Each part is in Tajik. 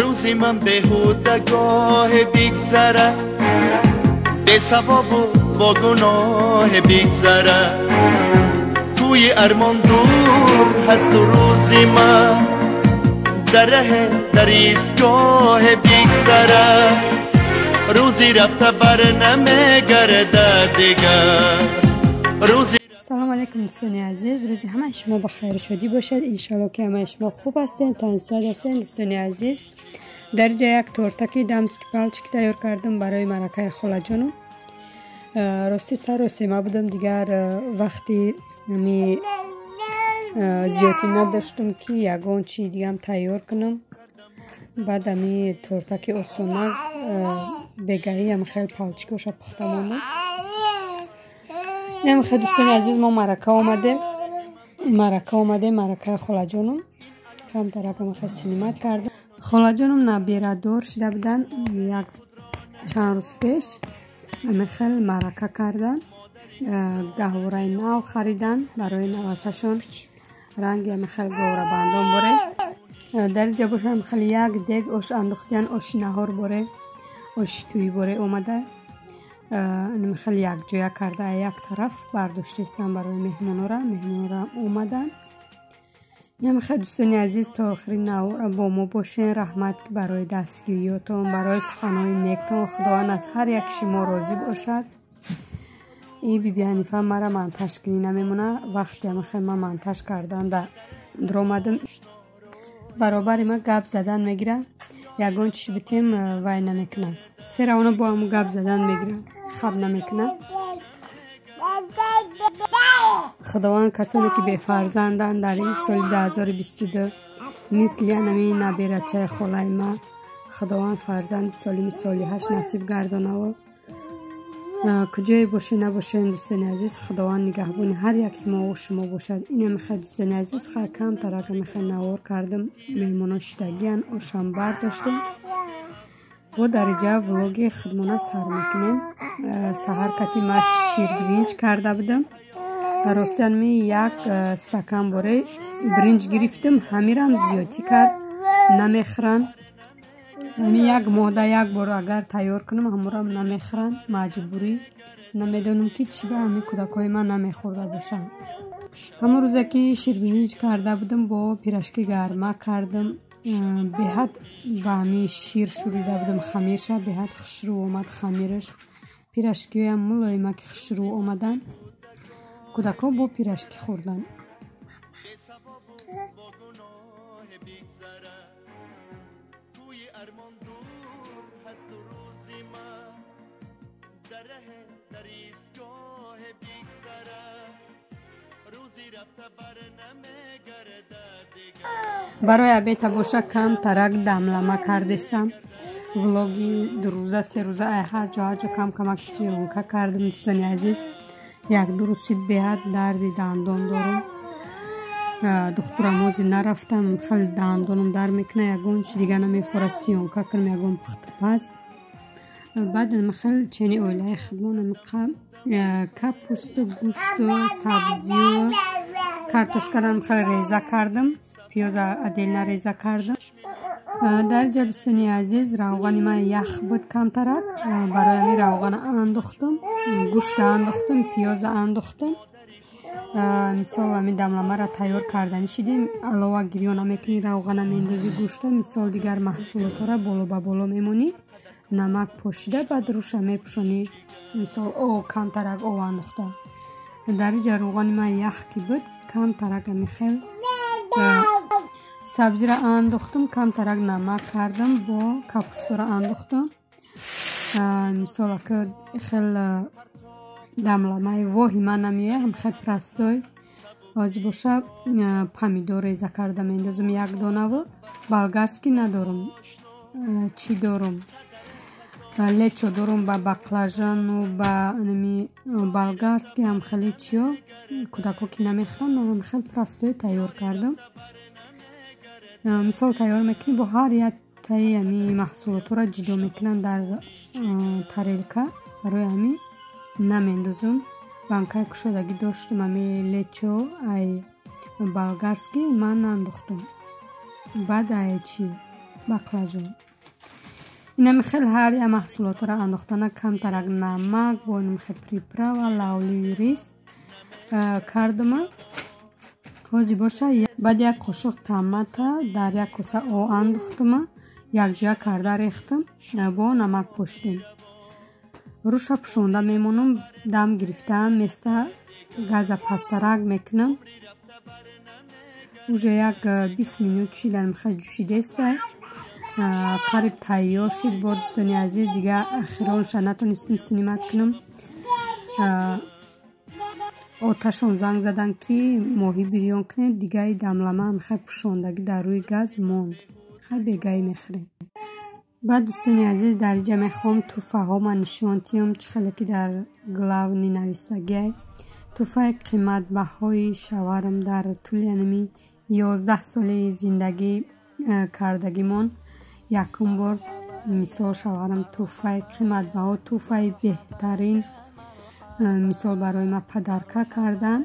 روزی من بهودگاه بیگذره به ثواب و با گناه بیگذره توی ارمان دور هست و روزی من در ره در ایستگاه بیگذره روزی رفته بر نمیگرده دیگر روزی. سلام علیکم دوستان عزیز، روزی همه شما بخیر شدی باشد. انشالله که همه شما خوب هستین، تندرست هستین. دوستان عزیز، در جای یک تورتکی دمسک پالچیک تیار کردم برای مرکه خاله جانم. راستی سر و سیمه بودم دیگر وقتی زیادی نداشتم که یگان چی دیگه هم تیار کنم. بعد همی تورتکی اصومک بگهی هم خیلی پالچیکوش پخته مانده. هم خیلی دوستان عزیز، ما مرکه آمده مرکه خاله جانم کم ترکم خیلی سینیمت کردم. خاله جانم نبیره دور شده بودن یک چند روز پیش، همه خیلی مرکه کردن، گهواره نو خریدن برای نوسشان، رنگ همه خیلی گوره بندان باره. در اینجا باشه هم خیلی یک دیگ اوش اندختیان، اوش نهار باره، اوش توی باره اومده. اینم خیلی یک جویا کرده، یک طرف برداشتیستم برای مهمونا را اومدن. نیم خیلی دوستانی عزیز تا آخرین نهار با ما باشین. رحمت برای دستگیریاتون، برای سخنهای نیکتون. خداوند از هر یک شما راضی باشد. این بی حنیفه مرا منتش کنی نمیمونه. وقتی هم خیلی من منتش کردن در آمدم برابر ما گپ زدن میگیره، یگان چی بتیم وای نمیکنن، سر اونا با هم گپ زدن میگیره، خواب نمیکنن. خداوند کسانی که بی فرزندن در این سال 2022 مثل یعنی نبیرچه خاله ما، خداوند فرزند سالم صالحش نصیب گردانه و کجای باشه نباشه. دوستان عزیز، خداوند نگهبان هر یک ما و شما باشد. اینم خیلی دوستان عزیز خیلی کم ترکم خیلی نوار کردم. میمونا شتگیان و شنبر داشتیم با درجه ولوگ خدمانه سر میکنیم. سهر کتی ما شیر برنج کرده بودم. راستی می یک استکان باره برنج گرفتم، همیرم زیادی کرد نمیخرن. همی یک ماده یک بار اگر تیار کنم همورم نمیخرن، مجبوری نمیدونم که چی به همی کودکای من نمیخورده باشن. همون روزه که شیر برنج کرده بودم با پیرشکی گرمه کردم، به حد و همی شیر شوریده بودم خمیرش، به حد خشرو اومد خمیرش. پیرشکی هم ملایمه که خشرو اومدن، کودکا با پیرشکی خوردن. برای ابیت باشه کم ترک دملمه کردستم. ولوگی 2 روزه 3 روزه هر جا کم کمک سیونکه کردم. دوستان عزیز، یک 2 روز به حد درد دندان دارم. دکترم روزی نرفتم، خیلی دندانم در میکنه، یگون چی دیگه نمیفوره سیونکه کنم، یگون پخت پز. بعد خیلی چنی اویلای خدمانم میکنم، کپوست و گوشت و سبزی و کارتوشکارم خیلی ریزه کردم، پیاز عدیل ریزه کردم. در جا دوستانی عزیز روغن من یخ بود کم ترک، برای همی روغن انداختم، گوشت انداختم، پیاز انداختم. مثال همی دملمه را تیار کردن شدیم. علاوه گریان نمیکنی روغن میندازی گوشت، مثال دیگر محصولات را بالا با بالا میمونی، نمک پوشیده بعد روش میپوشانی. مثال او کم ترک او انداخته. در جا روغن من یخ کی بود کم ترک میخیل سبزی را انداختم، کم ترک نمک کردم، با کپوست را انداختم. مثال که خیلی دملمه واهی من نمیه، هم خیلی پرستای آزی باشه. پمیدور ریزه کردم اندازم 1 دانه و بلگرسکی ندارم. چی دارم؟ لیچو دارم با بقلاجان و با بلگرسکی هم خیلی چیا کودکا که نمیخورن، هم خیلی پرستای تیار کردم. مثال تیار میکنی با هر یک تایی همی محصولات را جدا میکنن در تریلکه، برای همی نمیندازم. بانکای کشودگی داشتم، همی لیچو ای بلگرسکی من انداختم. بعد ای چی баклажон. Ина михел ҳар я маҳсулотро андохтана камтарак намак бо михел приправа лавли рис кардама. ҳозир боша баъд як қошуқ томата дар як коса об андохтама якҷоя карда рехтам бо намак пошидем. руша пушонда мемонам дам гирифтам места газа пастарак мекунам. уже як 20 минут шидан михел ҷӯшидеста қариб тайёр шуд. бо дӯстони азиз дига ахиронша натонистам синимат кунам. оташон занг задан ки моҳӣ бирён кунед. дига дамлама михел пушондагӣ дар рӯи газ монд. хай бегаи мехӯрем. баъд дӯстони азиз дар иҷа мехоҳам туфаҳо ман нишонтиём чӣ хеле ки дар главни навистагиай. туфаи қиматбаҳои шавҳарам дар тӯли аними 11 соли зиндагӣ кардагимон якум бор мисол шавҳарам туфаи қиматбаҳо туфаи беҳтарин мисол барои ма падарка кардан.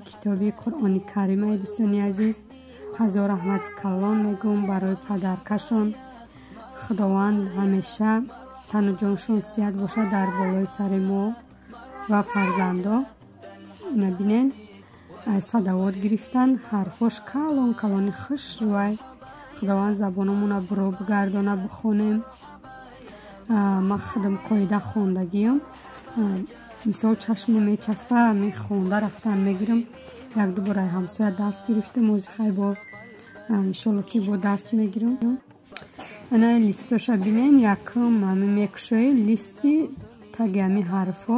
китоби қуръони каримаи дӯстони азиз. ҳазор раҳмати калон мегӯм барои падаркашон. худованд ҳамеша тану ҷоншон сиҳат бошад дар болои сари мо ва фарзандо. набинен садавот гирифтан ҳарфош калон калони хушрӯай. худованд забонамона биро бигардона бихонем. ма худам қоида хондагиам. мисол чашмо мечаспа хонда рафтан мегирам. як ду бораи ҳамсоя дарс гирифтам. ҳозир хай бо иншолло ки бо дарс мегирам. ана листоша бинен якум ами мекушои листи таги ами ҳарфо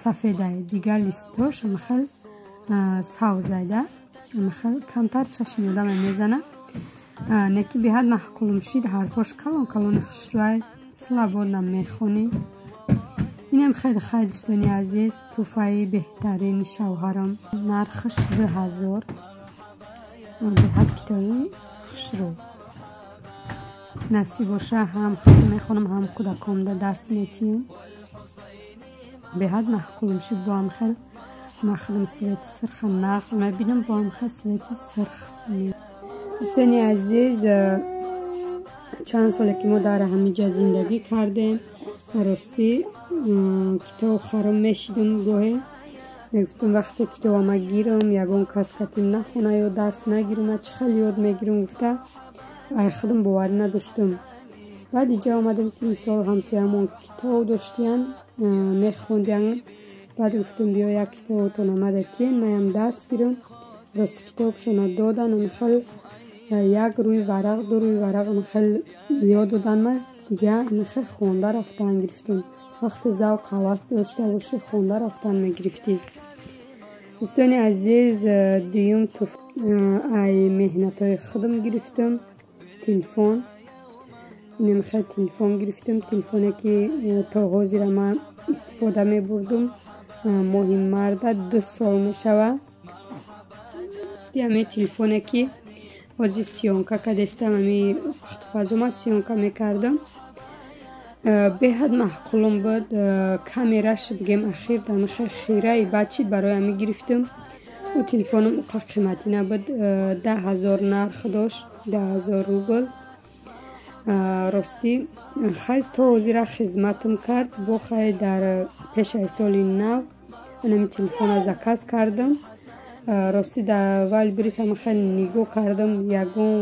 сафедай. дигар листош амихел савзайда. амихел камтар чашми одам мезана. неки биҳад маҳкулум шид ҳарфош калон калони хушрӯай славодна мехонӣ. инам хеле хай дӯстони азиз туфаи беҳтарини шавҳарам. нархаш 2000. биҳад китоби хушрӯ. насиб боша ҳам худам мехонам ҳам кӯдакомда дарс метиҳам. беҳад маҳкулум шид бо ҳам хел ма худам свети сирха нағз мебинам бо ҳам хел свети сирх. дӯстони азиз чанд соле ки мо дар ҳамиҷа зиндагӣ кардем. ростӣ китоб харом мешидам гоҳе. мегуфтам вақте китобама гирам ягон кас катим нахона ё дарс нагирам чӣ хеле ёд мегирам гуфта ай худам боварӣ надоштам. баъд иҷа омадам ки мисол ҳамсоямон китоб доштиян мехондиян. баъд гуфтам биё як китобото намада тиен маям дарс гирам. рости китобшона додан амихел як рӯи варақ ду рӯи варақ амихел ёд додан ма дига амихел хонда рафтан гирифтам. вақте завқ ҳавас дошта бошӣ хонда рафтан мегирифтӣ. дӯстони азиз дуюм ай меҳнатҳои худам гирифтам. телефон намихел телефон гирифтам. телефоне ки то ҳозира ман истифода мебурдам. моҳи марда 2 сол мешава. ами телефоне ки ҳозир сиёнка кадестам ами пухтупазума сиёнка мекардам. беҳад маҳқулум буд. камераш бигем ахир дамихел хираи бачи барои ами гирифтам. у телефонам уқа қиматӣ набуд. 10,000 нарх дошт. 10,000 рубл. ростӣ хай то ҳозира хизматам кард. бо хай дар пешаи соли нав анами телефона заказ кардам. ростӣ дар вали бирисам хеле нигоҳ кардам. ягон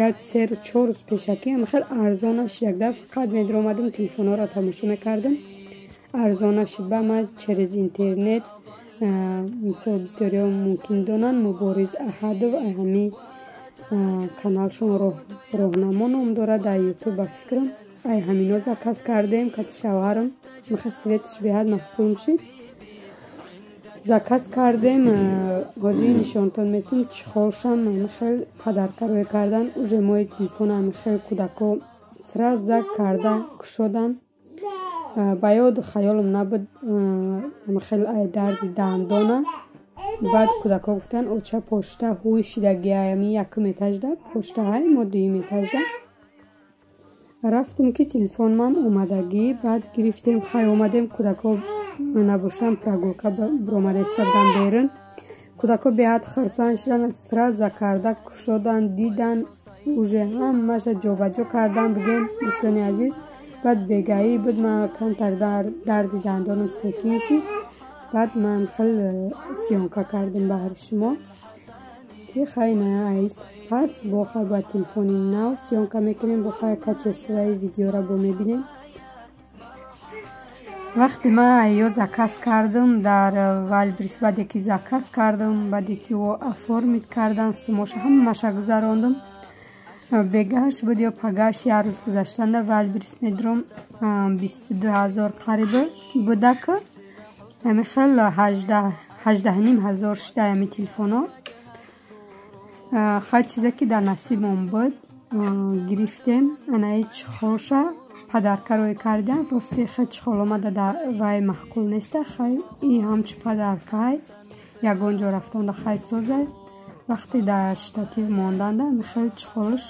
як 3-4 рӯз пешакӣ хеле арзонаш як дафъа фақат медиромадам телефонҳоро тамошо мекардам. арзонаш ба ман через интернет мисол бисёриҳо мумкин донанд. мубориз аҳадов ҳами каналшон роҳнамо ном дорад дар ютуб ба фикрам ай ҳамино заказ кардем кати шавҳарам михел светиш беҳад маҳкулум шид. заказ кардем. ҳозир нишонтон метавонам чӣ холшам михел падарка рӯй кардан. уже мои телефона михел кӯдако сраз зак карда кушодан. ба ёду хаёлам набуд михел ай дарди дандона. баъд кӯдако гуфтан оча почта ҳуй шидагиами якум этажда почта ҳай мо дуюм этажда. рафтем ки телефон ман омадагӣ. баъд гирифтем хай омадем кӯдако набошам прогулка биромада истадан берун. кӯдако беҳад хирсан шудан сраза карда кушодан дидан уже ҳамаша ҷобаҷо кардам бигем дӯстони азиз. баъд бегаӣ буд ман камтар дарди дандонам секин шид. баъд ман хел сиёнка кардем баҳри шумо ки хайна аис пас бо хай ба телефони нав сиёнка мекунем бо хай качествои видеора бо мебинем. вақте ман айё заказ кардам дар Вайлдберриз баъде ки заказ кардам баъде ки оформид кардан сумоша ҳамаша гузарондам. бегаш буд ё пагаш як рӯз гузаштанда Вайлдберриз медурам 22,000 қариба буда ки ами хел 18,500 шуда ами телефоно хай чизе ки дар насибам буд гирифтем. анаи чихолша падарка рӯй кардем рости хай чихол омада дар вай маҳқул неста. хай и ҳамчу падаркай ягон ҷо рафтанда хай созай вақте дар штатив монданда хел чихолш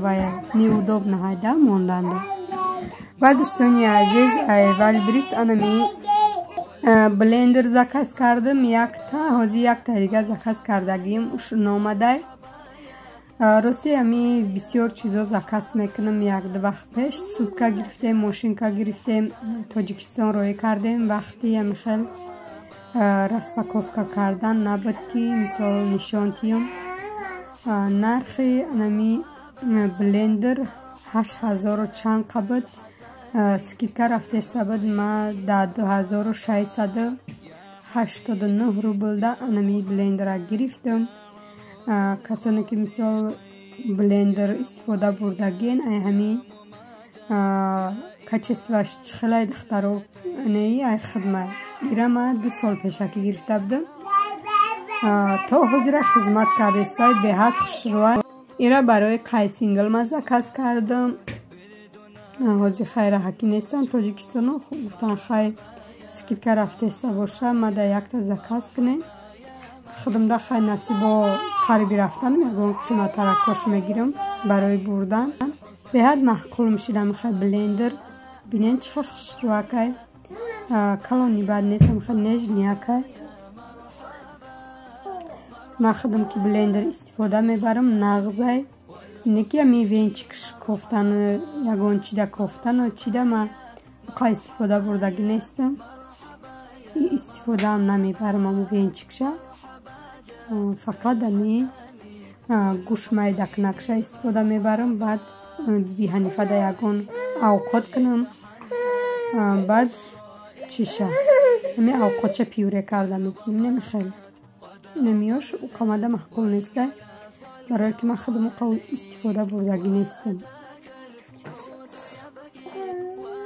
вай неудоб наҳайда монданда. ва дӯстони азиз Вайлдберриз анами блендер заказ кардам якта ҳозир якта дига заказ кардагим уш номадай. рости ами бисёр чизо заказ мекунам. як-ду вақт пеш сутка гирифтем мошинка гирифтем Тоҷикистон рӯй кардем вақти ами хел распаковка кардан набуд ки мисол нишонтиём. нархи анами блендер 8,000 чанд қабуд скидка рафтеста буд. ма дар 2,689 рублда анами блендера гирифтам. касоне ки мисол блендер истифода бурдагин ай ҳами качествоаш чихелай духтаро неи ай хидмат ира ма 2 сол пеша ки гирифта будам то ҳозира хизмат кардестай беҳад хушрӯа. ира барои қайсингл ма заказ кардам. ҳозир хай раҳакӣ нестам Тоҷикистоно гуфтан хай скидка рафтеста боша ма да якта заказ кунем. худамда хай насибо қариби рафтанам ягон қиматара кош мегирам барои бурдан. беҳад маҳқул мешидам хай блендер бинен чихел хушрӯакай калони бад нестам хай нежниякай. ман худам ки блендер истифода мебарам нағзай неки ами венчикш кофтан ягон чида кофтану чида ма уқа истифода бурдаги нестам. истифодаам намебарам аму венчикша фақат ами гӯш майдакнакша истифода мебарам. баъд биҳанифада ягон авқот кунам баъд чиша ами авқотча пюре карда метим немихел немиёш уқамада маҳқул нестай барое ки ман худам уқа истифода бурдаги нестам.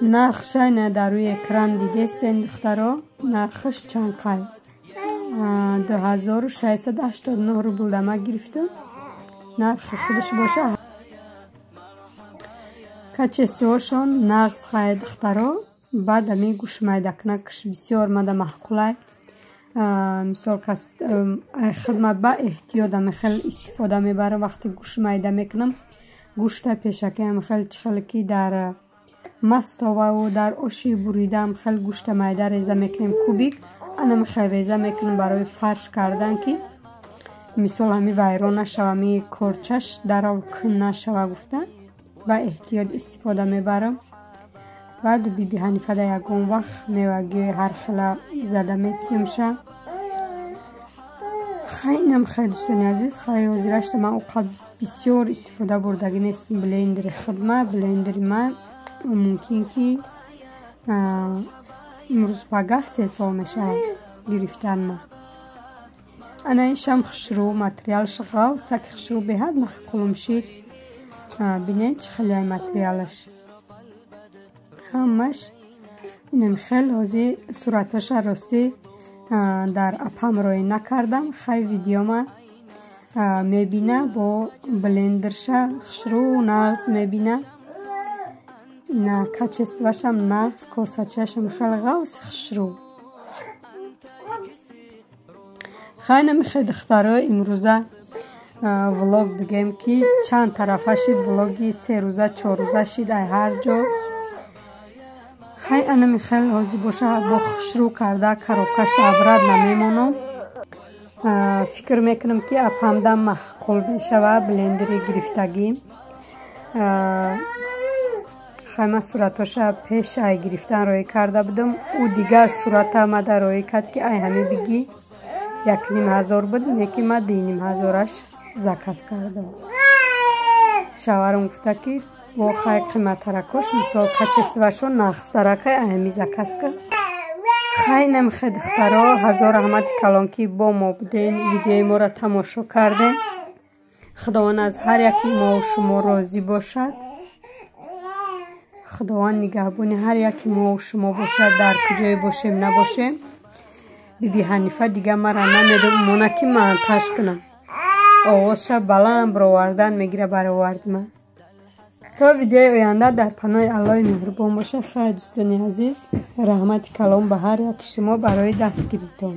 нархша ина дар рӯи экран дидестен духтаро нархаш чанд қай 2,689 рубл ма гирифтам. нархи худаш боша качествоашон нағз хай духтаро. баъд ами гӯш майдакнакш бисёр мада маҳқулай мисол хидмат ба эҳтиёт ами хел истифода мебарам. вақте гӯш майда мекунам гӯшта пешаки ами хел чихел ки дар мастоваву дар оши бурида ами хел гӯшта майда реза мекунем кубик анами хел реза мекунам барои фарш кардан ки мисол ами вайрон нашава ами корчаш дарав кун нашава гуфта ба эҳтиёт истифода мебарам. баъд биҳанифада ягон вақт мевагиёи ҳархела зада метиёмша. хайнам хай дӯстони азиз хай ҳозирашта ман уқа бисёр истифода бурдаги нестам блендери хидма блендери ман мумкин ки имрӯз пагаҳ 3 сол мешавад гирифтан ма. анаишам хушрӯ материалш ғав саки хушрӯ беҳад маҳқул мешид. бинед чихелай материалаш ҳамаш инам хел ҳозир сураташа рости дар апам рӯй накардам. хай видеома мебина бо блендерша хушрӯ нағз мебина. ина качествашам нағз косачашам хел ғавс хушрӯ. хай намихай духтаро имрӯза влог бигем ки чанд тарафа шид влоги 3 рӯза 4 рӯза шид ай ҳар ҷо. хай анами хел ҳозир боша бо хушрӯ карда карокашта абрад намемонам. фикр мекунам ки апамдам маъқул мешава блендери гирифтагӣ хайма суратоша пеш ай гирифтан роӣ карда будам ӯ дигар сурата амада роӣ кард ки ай ҳами бигӣ 1500 буд неки ма 2500-аш заказ кардам шаварам гуфта ки во хай қиматара кош мисол качествашо нақстаракай ай ҳами заказ кард хай намехе духтаро ҳазор раҳмати калон ки бо мо буден видеои моро тамошо кардем худованд аз ҳар яки мо шумо розӣ бошад худованд нигаҳбони ҳар яки мо шумо бошад дар куҷое бошем набошем биби ҳанифа дига мара намедмона ки ман паш кунам овозша баланд баровардан мегира баровард ман то видеои оянда дар паноҳи аллоҳи меҳрубон боша хай дӯстони азиз раҳмати калон ба ҳар яки шумо барои дастгиритон